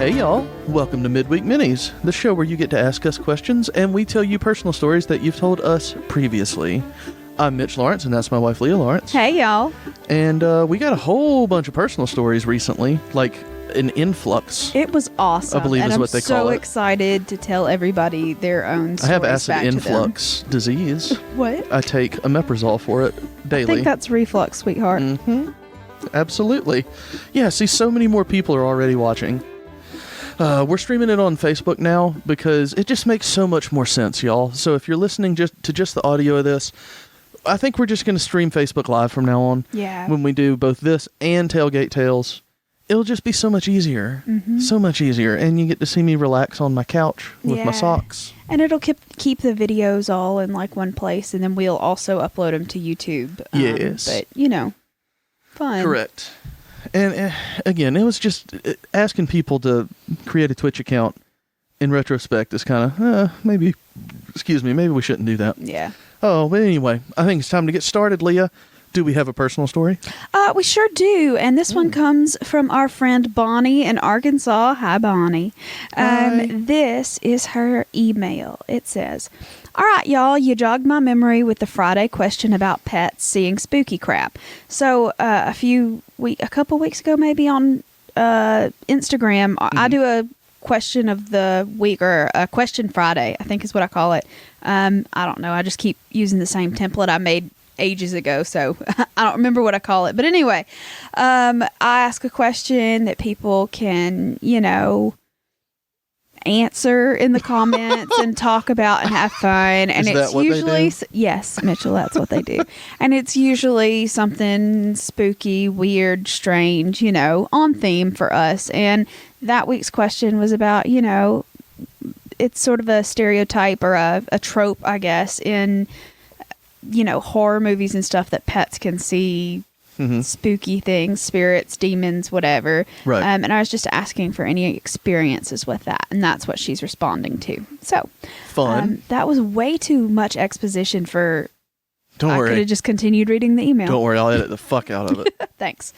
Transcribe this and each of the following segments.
Hey y'all, welcome to Midweek Minis, the show where you get to ask us questions and we tell you personal stories that you've told us previously. I'm Mitch Lawrence and that's my wife Leah Lawrence. Hey y'all. And we got a whole bunch of personal stories recently, like an influx. It was awesome. I believe and is what they call it. I'm so excited to tell everybody their own stories. I have acid back influx disease. What? I take omeprazole for it daily. I think that's reflux, sweetheart. Mm-hmm. Absolutely. Yeah, see, so many more people are already watching. We're streaming it on Facebook now because it just makes so much more sense, y'all. So if you're listening to just the audio of this, I think we're just going to stream Facebook Live from now on. Yeah. When we do both this and Tailgate Tales, it'll just be so much easier. Mm-hmm. So much easier. And you get to see me relax on my couch with my socks. And it'll keep the videos all in like one place, and then we'll also upload them to YouTube. Yes. But, you know, fun. Correct. And again, it was just asking people to create a Twitch account in retrospect is kind of, maybe we shouldn't do that. Yeah. Oh, but anyway, I think it's time to get started, Leah. Do we have a personal story? We sure do. And this one comes from our friend Bonnie in Arkansas. Hi, Bonnie. Hi. This is her email. It says, all right, y'all, you jogged my memory with the Friday question about pets seeing spooky crap. So a couple weeks ago, maybe on Instagram, I do a question of the week, or a question Friday, I think is what I call it. I don't know. I just keep using the same template I made ages ago, so I don't remember what I call it. But anyway, I ask a question that people can, answer in the comments and talk about and have fun. And it's usually, yes, Mitchell, that's what they do. And it's usually something spooky, weird, strange, on theme for us. And that week's question was about, it's sort of a stereotype or a trope, I guess, in horror movies and stuff, that pets can see spooky things, spirits, demons, whatever. Right. And I was just asking for any experiences with that, and that's what she's responding to. So fun. That was way too much exposition for. Don't worry. I could have just continued reading the email. Don't worry, I'll edit the fuck out of it. Thanks.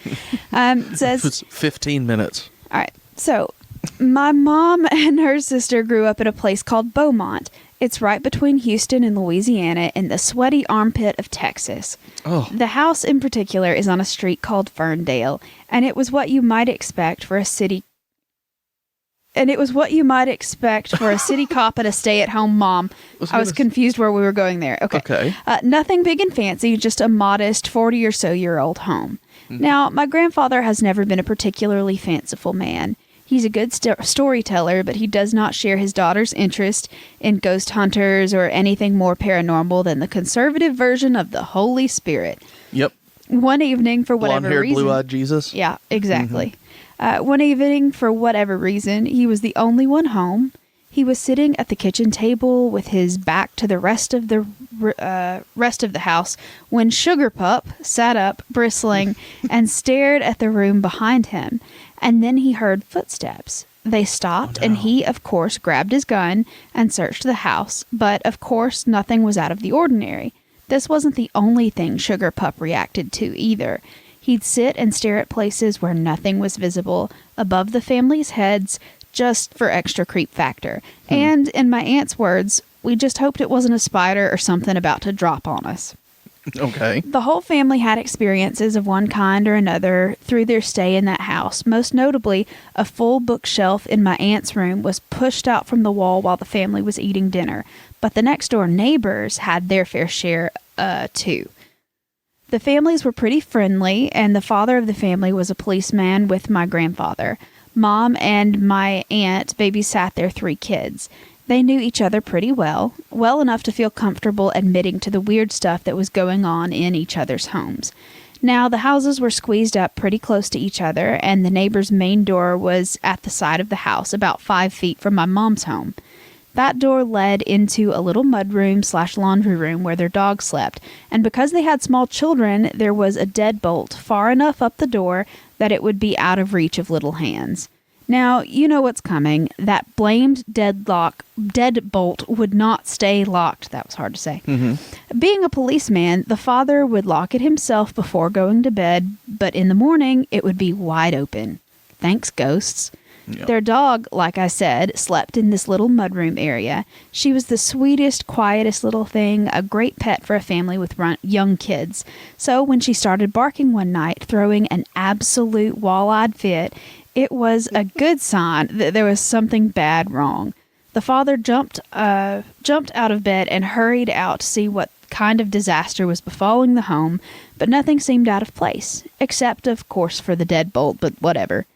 It says it's 15 minutes. All right. So my mom and her sister grew up in a place called Beaumont. It's right between Houston and Louisiana in the sweaty armpit of Texas. Oh. The house in particular is on a street called Ferndale, and it was what you might expect for a city cop and a stay-at-home mom. I was confused where we were going there. Okay. Nothing big and fancy, just a modest 40 or so year old home. Mm-hmm. Now, my grandfather has never been a particularly fanciful man. He's a good storyteller, but he does not share his daughter's interest in ghost hunters or anything more paranormal than the conservative version of the Holy Spirit. Yep. One evening, for whatever Blonde-haired, reason... blue-eyed Jesus? Yeah, exactly. One evening, for whatever reason, he was the only one home. He was sitting at the kitchen table with his back to the rest of the house when Sugar Pup sat up, bristling, and stared at the room behind him. And then he heard footsteps. They stopped, and he, of course, grabbed his gun and searched the house. But, of course, nothing was out of the ordinary. This wasn't the only thing Sugar Pup reacted to, either. He'd sit and stare at places where nothing was visible, above the family's heads, just for extra creep factor. And, in my aunt's words, we just hoped it wasn't a spider or something about to drop on us. Okay. The whole family had experiences of one kind or another through their stay in that house. Most notably, a full bookshelf in my aunt's room was pushed out from the wall while the family was eating dinner. But the next door neighbors had their fair share, too. The families were pretty friendly, and the father of the family was a policeman with my grandfather. Mom and my aunt babysat their 3 kids. They knew each other pretty well enough to feel comfortable admitting to the weird stuff that was going on in each other's homes. Now, the houses were squeezed up pretty close to each other, and the neighbor's main door was at the side of the house, about 5 feet from my mom's home. That door led into a little mudroom/laundry room where their dog slept, and because they had small children, there was a deadbolt far enough up the door that it would be out of reach of little hands. Now, you know what's coming. That blamed deadbolt would not stay locked. That was hard to say. Mm-hmm. Being a policeman, the father would lock it himself before going to bed, but in the morning, it would be wide open. Thanks, ghosts. Yeah. Their dog, like I said, slept in this little mudroom area. She was the sweetest, quietest little thing, a great pet for a family with young kids. So when she started barking one night, throwing an absolute wall-eyed fit, it was a good sign that there was something bad wrong. The father jumped out of bed and hurried out to see what kind of disaster was befalling the home, but nothing seemed out of place, except, of course, for the deadbolt, but whatever.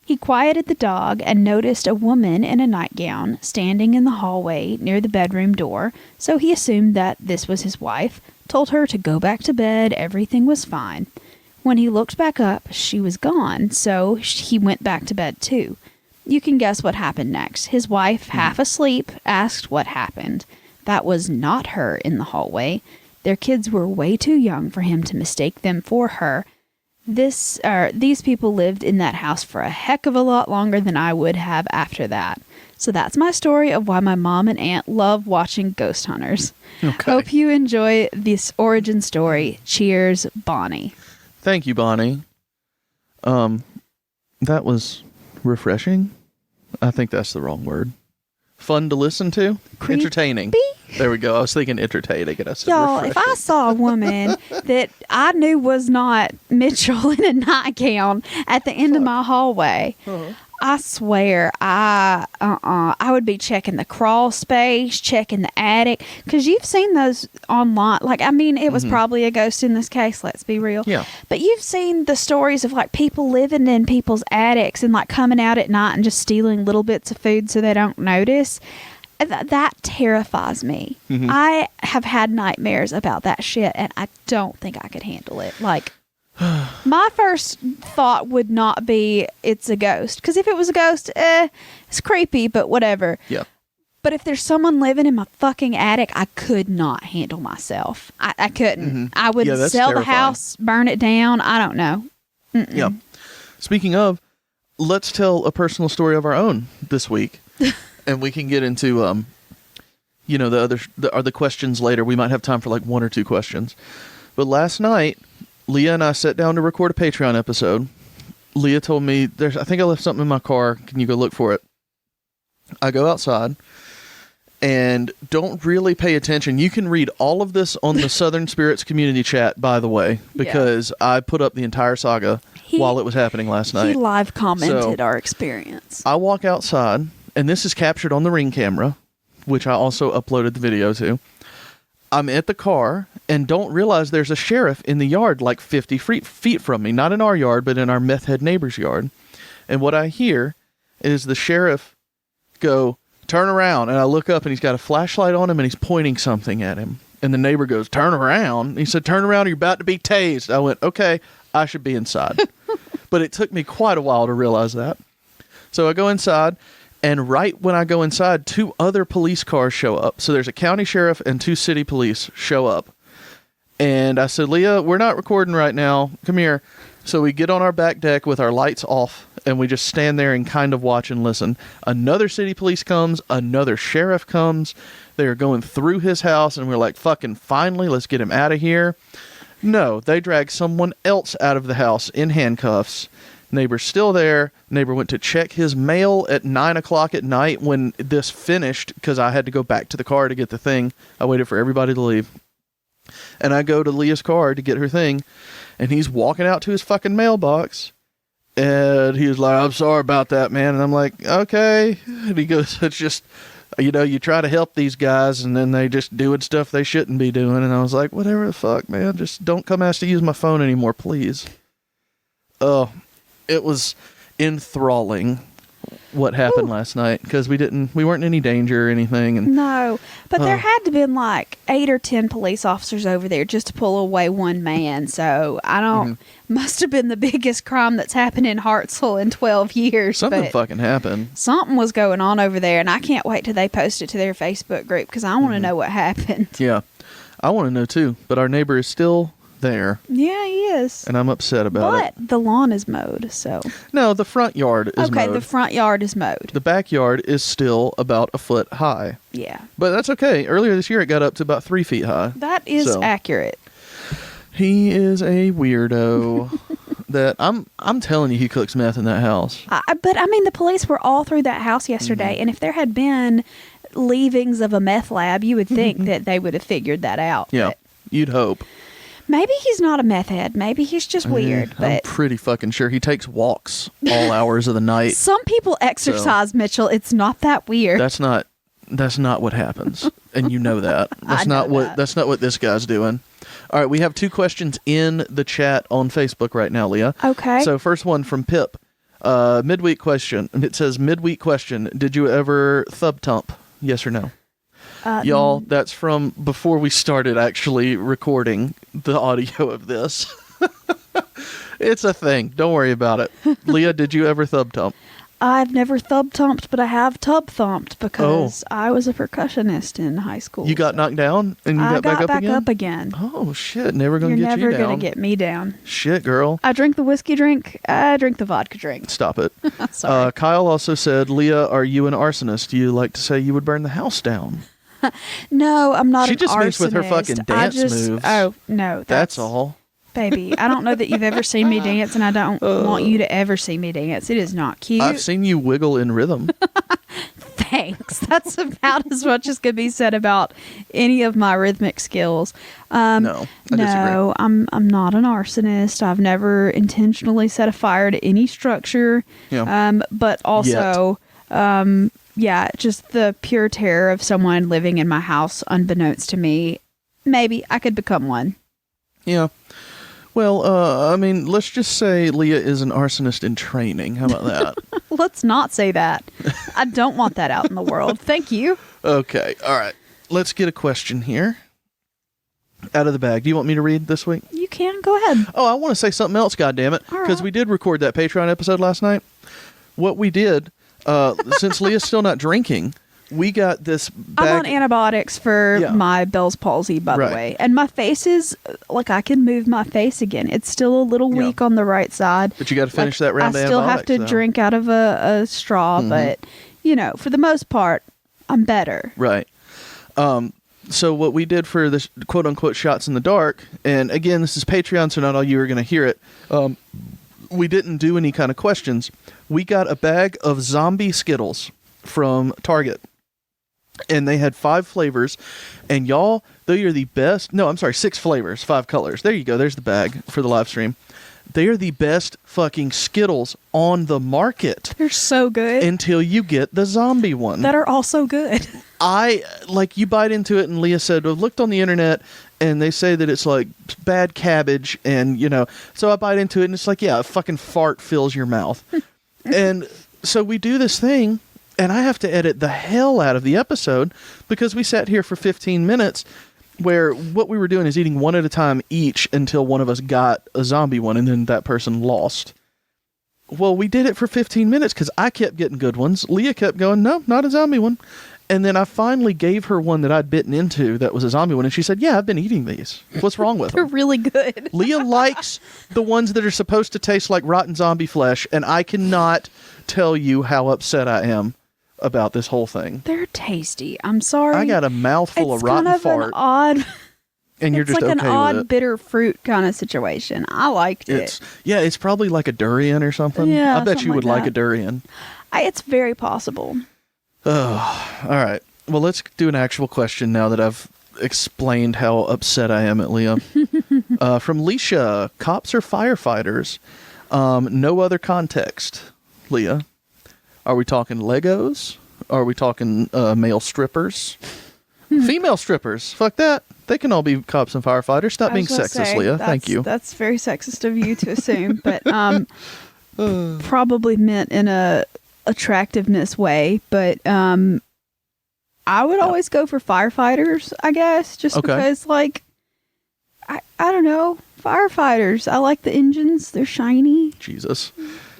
He quieted the dog and noticed a woman in a nightgown standing in the hallway near the bedroom door, so he assumed that this was his wife, told her to go back to bed, everything was fine. When he looked back up, she was gone, so he went back to bed too. You can guess what happened next. His wife, half asleep, asked what happened. That was not her in the hallway. Their kids were way too young for him to mistake them for her. These people lived in that house for a heck of a lot longer than I would have after that. So that's my story of why my mom and aunt love watching Ghost Hunters. Okay. Hope you enjoy this origin story. Cheers, Bonnie. Thank you, Bonnie. That was refreshing. I think that's the wrong word. Fun to listen to? Creepy? Entertaining. There we go. I was thinking entertaining, and I said Y'all, refreshing. if I saw a woman that I knew was not Mitchell in a nightgown at the end of my hallway, I swear I would be checking the crawl space, checking the attic, because you've seen those online. Like, I mean, it was probably a ghost in this case, let's be real. Yeah. But you've seen the stories of, like, people living in people's attics and, like, coming out at night and just stealing little bits of food so they don't notice. That terrifies me. I have had nightmares about that shit, and I don't think I could handle it. Like, my first thought would not be it's a ghost. Because if it was a ghost, it's creepy, but whatever. Yeah. But if there's someone living in my fucking attic, I could not handle myself. I couldn't. I would Yeah, that's sell the terrifying. house, burn it down. I don't know. Yeah. Speaking of, let's tell a personal story of our own this week. And we can get into, the questions later. We might have time for like one or two questions. But last night, Leah and I sat down to record a Patreon episode. Leah told me, I think I left something in my car. Can you go look for it? I go outside and don't really pay attention. You can read all of this on the Southern Spirits community chat, by the way, because I put up the entire saga while it was happening last night. He live commented So, our experience. I walk outside, and this is captured on the Ring camera, which I also uploaded the video to. I'm at the car and don't realize there's a sheriff in the yard like 50 feet from me. Not in our yard, but in our meth head neighbor's yard. And what I hear is the sheriff go, "Turn around." And I look up and he's got a flashlight on him and he's pointing something at him. And the neighbor goes, "Turn around." He said, "Turn around, you're about to be tased." I went, okay, I should be inside. But it took me quite a while to realize that. So I go inside. And right when I go inside, 2 other police cars show up. So there's a county sheriff and 2 city police show up. And I said, "Leah, we're not recording right now. Come here." So we get on our back deck with our lights off, and we just stand there and kind of watch and listen. Another city police comes. Another sheriff comes. They are going through his house, and we're like, fucking finally, let's get him out of here. No, they dragged someone else out of the house in handcuffs. Neighbor's still there. Neighbor went to check his mail at 9 o'clock at night when this finished because I had to go back to the car to get the thing. I waited for everybody to leave. And I go to Leah's car to get her thing, and he's walking out to his fucking mailbox. And he was like, "I'm sorry about that, man." And I'm like, "Okay." And he goes, "It's just, you try to help these guys, and then they just doing stuff they shouldn't be doing." And I was like, "Whatever the fuck, man. Just don't come ask to use my phone anymore, please." Oh. It was enthralling what happened last night because we weren't in any danger or anything. And No, but there had to been like 8 or 10 police officers over there just to pull away one man. So I don't, must have been the biggest crime that's happened in Hartselle in 12 years. something but fucking happened. something was going on over there, and I can't wait till they post it to their Facebook group because I want to know what happened. Yeah, I want to know too. But our neighbor is still there, Yeah, he is. and I'm upset about it. But the lawn is mowed, so. No, the front yard is Okay, mowed. the front yard is mowed. The backyard is still about a foot high. Yeah. But that's okay. Earlier this year, it got up to about 3 feet high. That is So. accurate. He is a weirdo. that I'm telling you, he cooks meth in that house. But I mean, the police were all through that house yesterday, and if there had been leavings of a meth lab, you would think that they would have figured that out. Yeah, But you'd hope. maybe he's not a meth head. Maybe he's just weird. I'm But pretty fucking sure he takes walks all hours of the night. some people exercise, Mitchell. It's not that weird. That's not what happens, and you know that. That's not what this guy's doing. All right, we have 2 questions in the chat on Facebook right now, Leah. Okay. So first one from Pip. Midweek question. It says, midweek question. Did you ever thub tump? Yes or no? Y'all, that's from before we started actually recording the audio of this. It's a thing. Don't worry about it. Leah, did you ever thub tump? I've never thub thumped, but I have tub thumped because I was a percussionist in high school. You got knocked down and you got back up again? Oh, shit. Never going to get you down. You're never going to get me down. Shit, girl. I drink the whiskey drink. I drink the vodka drink. Stop it. Sorry. Kyle also said, Leah, are you an arsonist? Do you like to say you would burn the house down? No, I'm not She an just arsonist. means with her fucking dance moves. Oh, no. That's all. Baby, I don't know that you've ever seen me dance, and I don't want you to ever see me dance. It is not cute. I've seen you wiggle in rhythm. Thanks. That's about as much as could be said about any of my rhythmic skills. No, I disagree. No, I'm not an arsonist. I've never intentionally set a fire to any structure. Yeah. But also, just the pure terror of someone living in my house unbeknownst to me. Maybe I could become one. Yeah. Well, I mean, let's just say Leah is an arsonist in training. How about that? Let's not say that. I don't want that out in the world. Thank you. Okay. All right. Let's get a question here out of the bag. Do you want me to read this week? You can. Go ahead. Oh, I want to say something else, goddammit. Because we did record that Patreon episode last night. What we did, since Leah's still not drinking, we got this bag. I'm on antibiotics for my Bell's palsy, by the way. And my face is, like, I can move my face again. It's still a little weak on the right side. But you got to finish that round of antibiotics. I still have to drink out of a straw, but, for the most part, I'm better. Right. So what we did for this quote-unquote shots in the dark, and again, this is Patreon, so not all you are going to hear it. We didn't do any kind of questions. We got a bag of zombie Skittles from Target. And they had 5 flavors. And y'all, they are the best. No, I'm sorry, 6 flavors, 5 colors. There you go. There's the bag for the live stream. They are the best fucking Skittles on the market. They're so good. Until you get the zombie one. That are also good. You bite into it, and Leah said, I looked on the internet, and they say that it's like bad cabbage, and, so I bite into it, and it's like, yeah, a fucking fart fills your mouth. And so we do this thing, and I have to edit the hell out of the episode because we sat here for 15 minutes where what we were doing is eating one at a time each until one of us got a zombie one, and then that person lost. Well, we did it for 15 minutes because I kept getting good ones. Leah kept going, no, not a zombie one. And then I finally gave her one that I'd bitten into that was a zombie one, and she said, yeah, I've been eating these. What's wrong with them? They're really good. Leah likes the ones that are supposed to taste like rotten zombie flesh, and I cannot tell you how upset I am about this whole thing. They're tasty. I'm sorry. I got a mouthful of rotten fart. It's kind of an odd... And you're just okay with it. It's like an odd bitter fruit kind of situation. I liked it. Yeah, it's probably like a durian or something. Yeah, I bet you would like a durian. It's very possible. Oh, all right. Well, let's do an actual question now that I've explained how upset I am at Leah. From Leisha, cops or firefighters? No other context. Leah, are we talking Legos? Are we talking male strippers? Female strippers? Fuck that. They can all be cops and firefighters. Stop being sexist, Leah. Thank you. That's very sexist of you to assume, but probably meant in a attractiveness way. But I would always go for firefighters, I guess, just because, like, I don't know, firefighters. I like the engines. They're shiny. Jesus.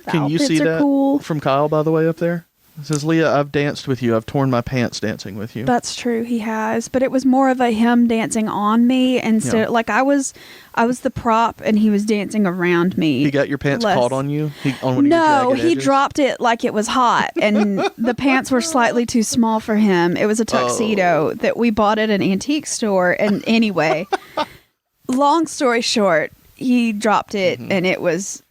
The Can you see that cool. from Kyle, by the way, up there? It says, Leah, I've danced with you. I've torn my pants dancing with you. That's true. He has. But it was more of a him dancing on me instead. Like, I was the prop and he was dancing around me. He got your pants caught on you? No, he dropped it like it was hot. And the pants were slightly too small for him. It was a tuxedo that we bought at an antique store. And anyway, long story short, he dropped it and it was...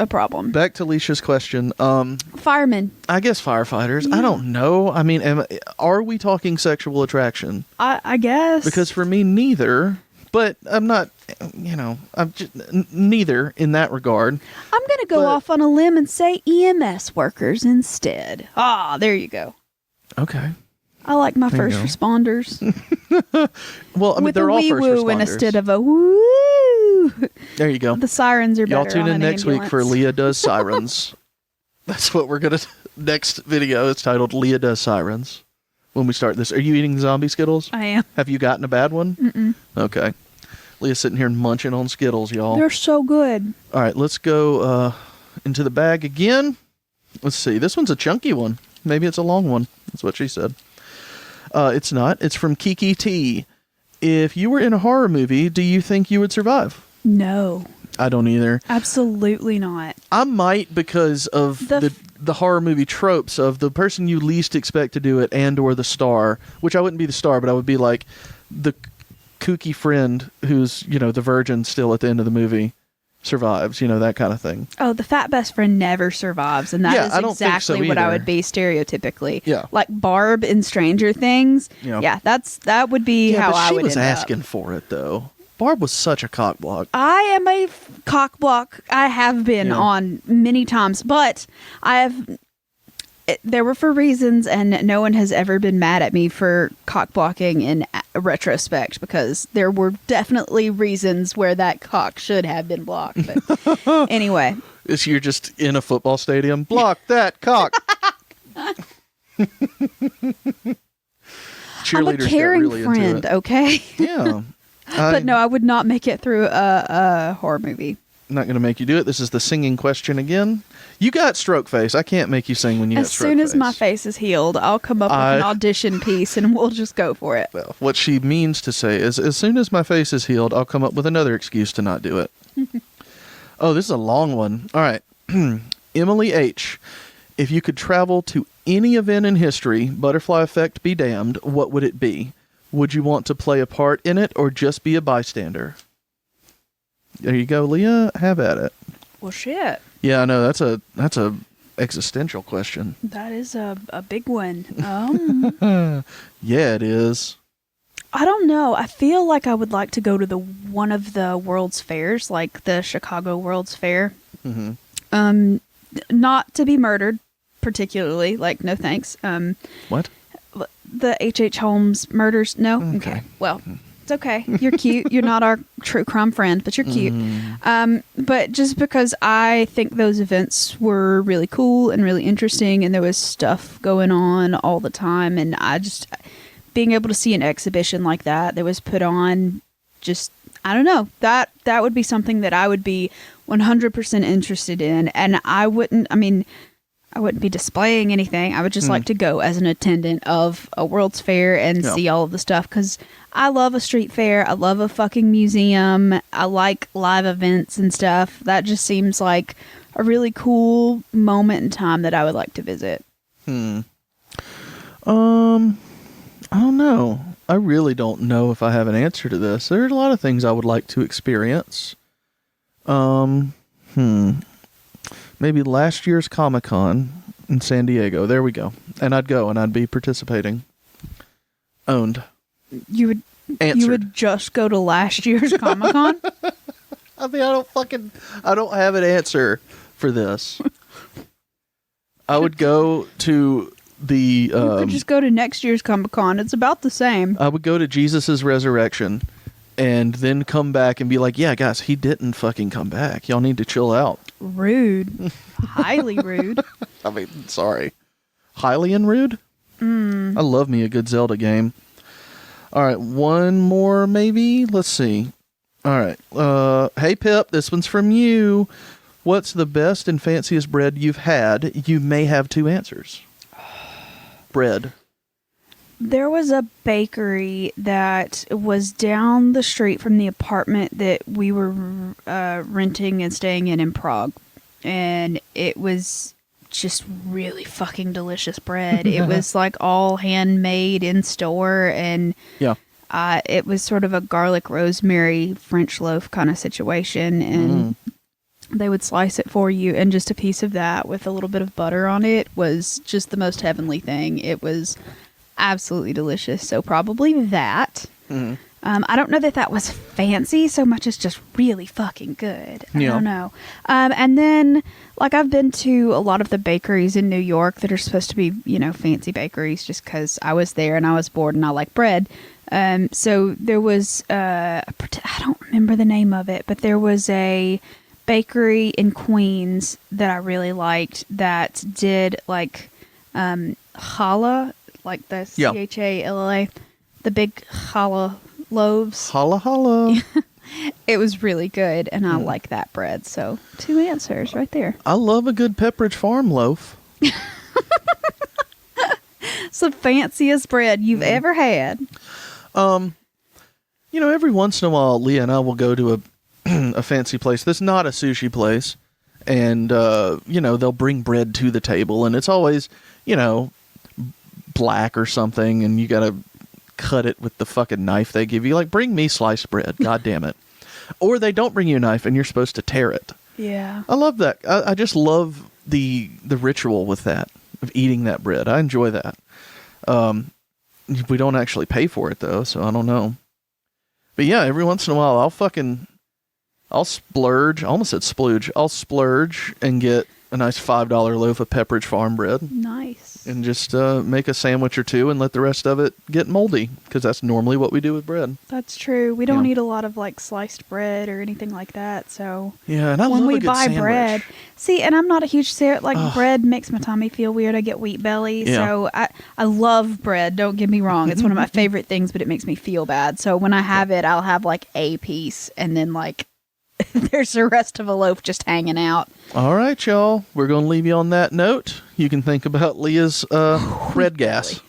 a problem. Back to Leisha's question. Firemen. I guess firefighters. Yeah. I don't know. I mean, are we talking sexual attraction? I guess. Because for me, neither. But I'm not, I'm just, neither in that regard. I'm going to go off on a limb and say EMS workers instead. Ah, there you go. Okay. I like my There you first go. responders. Well, I mean, With they're a all wee first woo responders. instead of a woo. There you go. The sirens are better. Y'all tune on in an next week for ambulance. Leah Does Sirens. That's what we're going to... Next video is titled Leah Does Sirens. When we start this. Are you eating zombie Skittles? I am. Have you gotten a bad one? Mm-mm. Okay. Leah's sitting here munching on Skittles, y'all. They're so good. All right, let's go into the bag again. Let's see. This one's a chunky one. Maybe it's a long one. That's what she said. It's not. It's from Kiki T. If you were in a horror movie, do you think you would survive? No. I don't either. Absolutely not. I might because of the horror movie tropes of the person you least expect to do it and or the star, which I wouldn't be the star, but I would be like the kooky friend who's, the virgin still at the end of the movie survives, that kind of thing. Oh, the fat best friend never survives, and that is I don't think exactly so what I either. would be stereotypically. Yeah. Like Barb in Stranger Things. Yeah. That would be how but I she would was end asking up. for it, though. Barb was such a cockblock. I am a cock block. I have been on many times, but there were for reasons, and no one has ever been mad at me for cock blocking in retrospect, because there were definitely reasons where that cock should have been blocked. But anyway. You're just in a football stadium. Block that cock. Cheerleaders I'm a got caring really into friend, it. okay? Yeah. But no, I would not make it through a horror movie. I'm not going to make you do it. This is the singing question again. You got stroke face. I can't make you sing when you got As stroke soon face. as my face is healed, I'll come up with an audition piece and we'll just go for it. Well, what she means to say is, as soon as my face is healed, I'll come up with another excuse to not do it. Oh, this is a long one. All right. Emily H. If you could travel to any event in history, butterfly effect be damned, what would it be? Would you want to play a part in it or just be a bystander? There you go, Leah. Have at it. Well, shit. Yeah, I know. That's a existential question. That is a big one. Yeah, it is. I don't know. I feel like I would like to go to one of the World's Fairs, like the Chicago World's Fair. Mm-hmm. Not to be murdered, particularly. Like, no thanks. What? The H.H. Holmes murders? No? Okay. Well, it's okay. You're cute. You're not our true crime friend, but you're cute. But just because I think those events were really cool and really interesting, and there was stuff going on all the time, and being able to see an exhibition like that was put on, I don't know, that would be something that I would be 100% interested in. And I wouldn't be displaying anything. I would just like to go as an attendant of a World's Fair and see all of the stuff, because I love a street fair. I love a fucking museum. I like live events and stuff. That just seems like a really cool moment in time that I would like to visit. I don't know. I really don't know if I have an answer to this. There are a lot of things I would like to experience. Maybe last year's Comic-Con in San Diego. There we go. And I'd go and I'd be participating. Owned. You would Answered. You would just go to last year's Comic-Con? I mean, I don't have an answer for this. I would go to the... you could just go to next year's Comic-Con. It's about the same. I would go to Jesus' resurrection and then come back and be like, yeah, guys, he didn't fucking come back. Y'all need to chill out. Rude. Highly rude. I mean, sorry. Highly and rude? I love me a good Zelda game. All right, one more maybe? Let's see. All right. Hey, Pip, this one's from you. What's the best and fanciest bread you've had? You may have two answers. Bread. There was a bakery that was down the street from the apartment that we were renting and staying in Prague. And it was just really fucking delicious bread. It was like all handmade in store, and it was sort of a garlic rosemary French loaf kind of situation. And they would slice it for you, and just a piece of that with a little bit of butter on it was just the most heavenly thing. It was absolutely delicious. So probably that. Mm-hmm. I don't know that was fancy so much as just really fucking good. I don't know. And then, like, I've been to a lot of the bakeries in New York that are supposed to be, fancy bakeries, just because I was there and I was bored and I like bread. So there was, I don't remember the name of it, but there was a bakery in Queens that I really liked that did, like, challah, like the Challa, the big challah loaves. Holla. It was really good, and I like that bread. So 2 answers right there. I love a good Pepperidge Farm loaf. It's the fanciest bread you've ever had. Every once in a while, Leah and I will go to a fancy place that's not a sushi place, and they'll bring bread to the table, and it's always black or something, and you gotta cut it with the fucking knife they give you. Like, bring me sliced bread, god damn it. Or they don't bring you a knife and you're supposed to tear it. Yeah, I love that. I just love the ritual with that, of eating that bread. I enjoy that. We don't actually pay for it though, so I don't know. But yeah, every once in a while I'll splurge. I almost said splooge. I'll splurge and get a nice $5 loaf of Pepperidge Farm bread. Nice. And just make a sandwich or two and let the rest of it get moldy, because that's normally what we do with bread. That's true. We don't eat a lot of, like, sliced bread or anything like that. So yeah, and I love a good sandwich. Bread, see, and I'm not a huge bread makes my tummy feel weird. I get wheat belly. Yeah. So I love bread. Don't get me wrong. It's one of my favorite things, but it makes me feel bad. So when I have it, I'll have like a piece, and then like there's the rest of a loaf just hanging out. All right, y'all. We're going to leave you on that note. You can think about Leah's bread gas.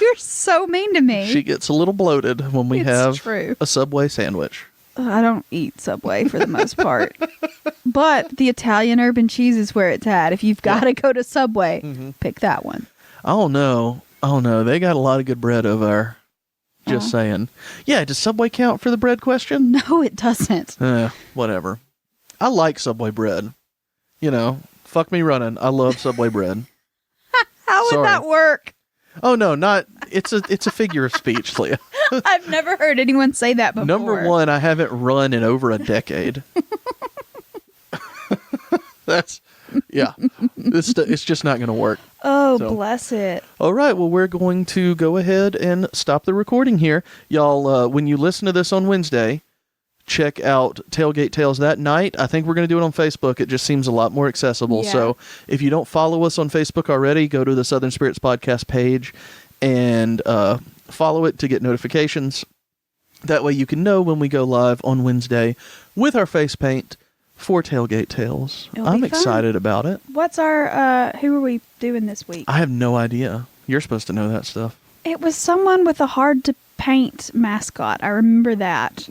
You're so mean to me. She gets a little bloated when we have a Subway sandwich. I don't eat Subway for the most part. But the Italian urban cheese is where it's at. If you've got to go to Subway, pick that one. Oh, no. They got a lot of good bread over there. Just saying. Yeah, does Subway count for the bread question? No, it doesn't. Whatever. I like Subway bread. Fuck me running. I love Subway bread. How would that work? Oh, no, not... It's a figure of speech, Leah. I've never heard anyone say that before. Number one, I haven't run in over a decade. That's... Yeah. It's just not going to work. Oh, so. Bless it. All right. Well, we're going to go ahead and stop the recording here. Y'all, when you listen to this on Wednesday, check out Tailgate Tales that night. I think we're going to do it on Facebook. It just seems a lot more accessible. Yeah. So if you don't follow us on Facebook already, go to the Southern Spirits Podcast page and follow it to get notifications. That way you can know when we go live on Wednesday with our face paint for Tailgate Tales. I'm excited about it. What's our, who are we doing this week? I have no idea. You're supposed to know that stuff. It was someone with a hard to paint mascot. I remember that.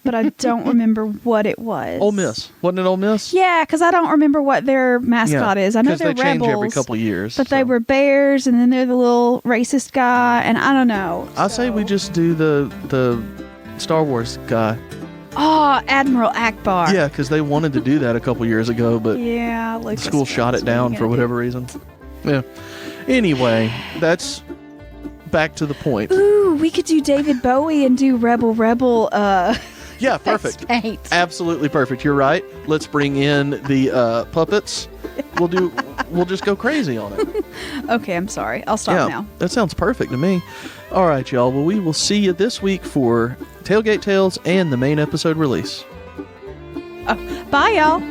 But I don't remember what it was. Ole Miss. Wasn't it Ole Miss? Yeah, because I don't remember what their mascot is. I know they're they Rebels. Change every couple of years. But they were Bears, and then they're the little racist guy, and I don't know. I say we just do the Star Wars guy. Oh, Admiral Akbar. Yeah, because they wanted to do that a couple years ago, but the school shot it down for whatever reason. Yeah. Anyway, that's back to the point. Ooh, we could do David Bowie and do Rebel. Yeah, perfect. Paint. Absolutely perfect. You're right. Let's bring in the puppets. We'll just go crazy on it. Okay, I'm sorry. I'll stop now. That sounds perfect to me. All right, y'all. Well, we will see you this week for Tailgate Tales and the main episode release. Bye, y'all.